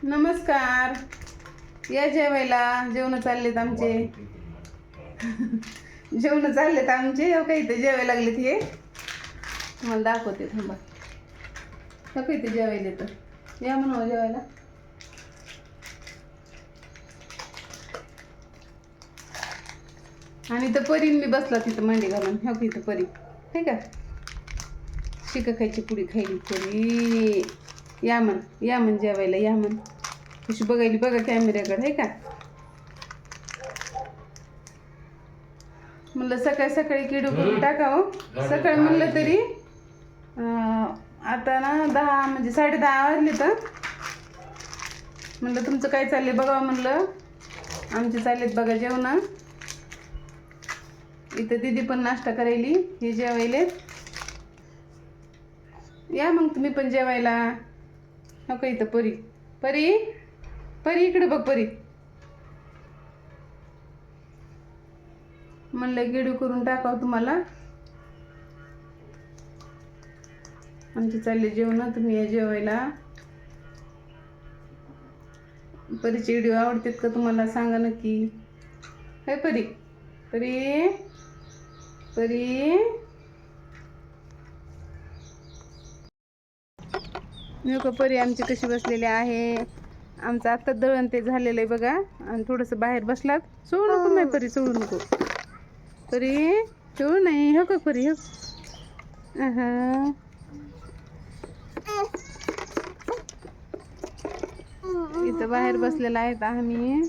नमस्कार. या जेवायला. जेवण चाललेत आमचे. जेवण चाललेत आमचे. हो काही ते जेवायला लागलेत. हे तुम्हाला दाखवते थांबा. हो काही ते जेवायला तर या म्हणून जेवायला. आणि तर परीन मी बसला तिथं मांडी घालून. हो की परी हे का शिका खायची पुडी खायली परी. या म्हण जेवायला. या म्हण. कशी बघायली बघा कॅमेऱ्याकडे आहे का. म्हणलं सकाळी सकाळी किडू करून टाकावं. सकाळी म्हणलं तरी आता ना 10 म्हणजे 10:30 वाजले. तर म्हणलं तुमचं काय चाललंय बघावं. म्हणलं आमचे चाललेत बघा जेवण. इथं दीदी पण नाश्ता करायली. हे जेवायलेत. या मग तुम्ही पण जेवायला. नको इथं परी परी परी इकडे बघ परी. म्हणलं गिडू करून टाकावं तुम्हाला. आमचे चालले जेवण. तुम्ही या जेवायला. परीचे व्हिडिओ आवडतात का तुम्हाला सांगा नक्की. काय परी परी परी. नको परी आमची कशी बसलेली आहे. आमचं आत्ता दळण ते झालेलं आहे बघा. आणि थोडंसं बाहेर बसलात. सोडू नको नाही परी. सोडू नको परी. सोडू नाही. हो का परी. हो इथं बाहेर बसलेला आहेत आम्ही.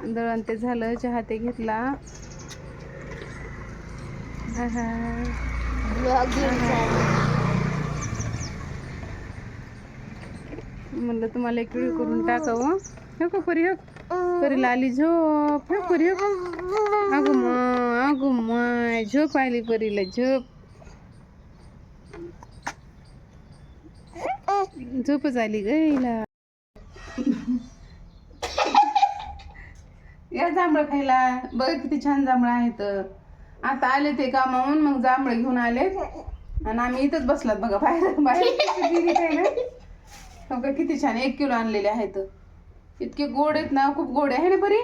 दळण ते झालं. चहा ते घेतला. म्हणलं तुम्हाला एक व्हिडिओ करून टाकावं. हो का परी. हो परीला आली झोप. हो परी. हो अगो माय झोप आली परीला. झोपच आली गईला. या जांभळं खायला. बघ किती छान जांभळं आहेत. आता आले ते कामावून. मग जांभळं घेऊन आलेत. आणि आम्ही इथंच बसलात बघा बाहेर बाहेर. हो का किती छान. 1 किलो आणलेले आहेत. इतके गोड आहेत ना. खूप गोड आहे ना परी.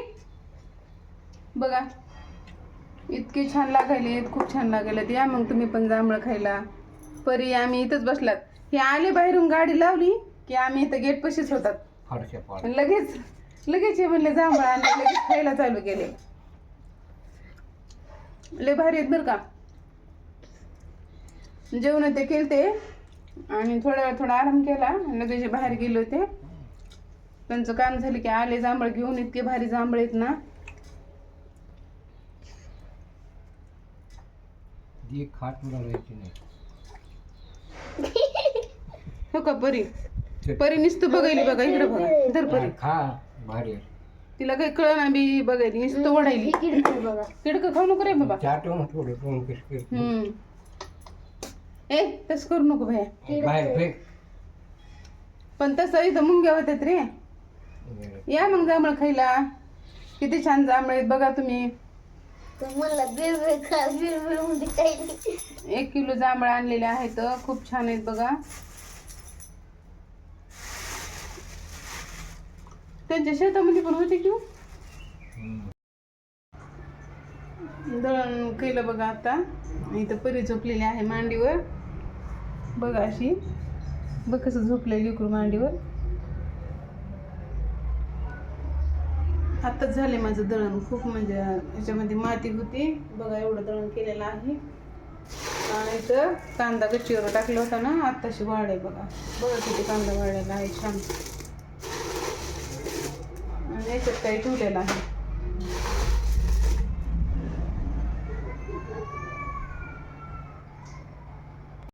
बघा इतके छान लागायले. खूप छान लागायला. या मग तुम्ही पण जांभळं खायला. परी आम्ही इथंच बसलात. हे आले बाहेरून गाडी लावली की आम्ही इथं गेट पशीच होतात. लगेच हे म्हणले जांभळं आणले. लगेच खायला चालू केले. लय भारी आहेत बरं का. जेवण ते केलते आणि थोडा आराम केला. लगेच बाहेर गेले होते. त्यांचं काम झालं की आले जांभळ घेऊन. इतके भारी जांभळ आहेत ना. हो का परी परी नुसतं बघायली बघा. इकडे बघा. धर परी. तिला काही कळ ना बी बघायली. नुसतं ओढायली. किडकं खाऊ नको रे बाबा. ए तसं करू नको भया. पण तसं इथं मुंग्या होत्यात रे. या मग जांभळ खायला. किती छान जांभळ आहेत बघा तुम्ही. 1 किलो जांभळ आणलेले आहेत. खूप छान आहेत बघा. त्यांच्या शेतामध्ये पण होते की. दळण केलं बघा आता. इथं परी झोपलेली आहे मांडीवर. बघा अशी. बघ कसं झोपलेली लेकरू मांडीवर. आत्ताच झाले माझं दळण. खूप म्हणजे ह्याच्यामध्ये माती होती बघा. एवढं दळण केलेलं आहे. आणि इथं कांदा गच्चीवर टाकला होता ना. आत्ताशी वाढ आहे बघा. बघा किती कांदा वाढलेला आहे छान. आणि याच्यात काही ठेवलेलं आहे.